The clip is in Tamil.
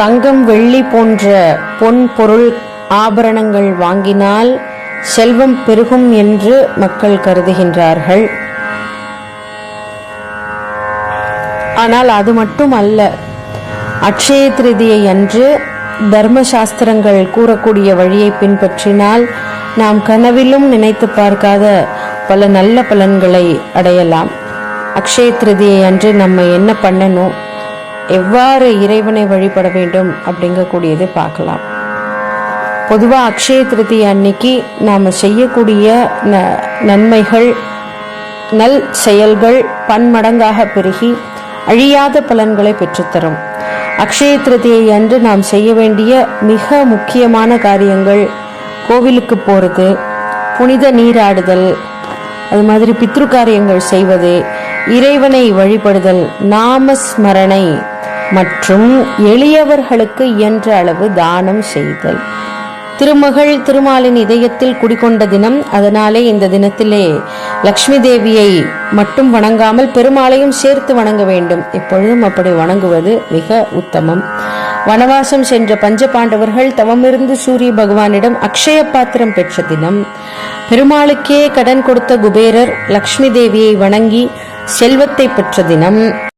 தங்கம் வெள்ளி போன்ற பொன் பொருள் ஆபரணங்கள் வாங்கினால் செல்வம் பெருகும் என்று மக்கள் கருதுகின்றார்கள். ஆனால் அது மட்டும் அல்ல. அக்ஷய திருதியை அன்று தர்மசாஸ்திரங்கள் கூறக்கூடிய வழியை பின்பற்றினால் நாம் கனவிலும் நினைத்து பார்க்காத பல நல்ல பலன்களை அடையலாம். அக்ஷய திருதியை அன்று நம்ம என்ன பண்ணணும், எவ்வாறு இறைவனை வழிபட வேண்டும் அப்படிங்கக்கூடியதை பார்க்கலாம். பொதுவாக அக்ஷய திருதியை அன்னைக்கு நாம் செய்யக்கூடிய நன்மைகள், நல் செயல்கள் பன்மடங்காக பெருகி அழியாத பலன்களை பெற்றுத்தரும். அக்ஷய திருதியை அன்று நாம் செய்ய வேண்டிய மிக முக்கியமான காரியங்கள் கோவிலுக்கு போகிறது, புனித நீராடுதல், அது மாதிரி பித்ரு காரியங்கள் செய்வது, இறைவனை வழிபடுதல், நாமஸ்மரணை மற்றும் எளியவர்களுக்கு இயன்ற அளவு தானம் செய்தல். திருமகள் திருமாலின் இதயத்தில் குடிகொண்ட தினம். அதனாலே இந்த தினத்திலே லக்ஷ்மி தேவியை மட்டும் வணங்காமல் பெருமாளையும் சேர்த்து வணங்க வேண்டும். எப்பொழுதும் அப்படி வணங்குவது மிக உத்தமம். வனவாசம் சென்ற பஞ்ச பாண்டவர்கள் தவமிருந்து சூரிய பகவானிடம் அக்ஷய பாத்திரம் பெற்ற தினம். பெருமாளுக்கே கடன் கொடுத்த குபேரர் லக்ஷ்மி தேவியை வணங்கி செல்வத்தை பெற்ற தினம்.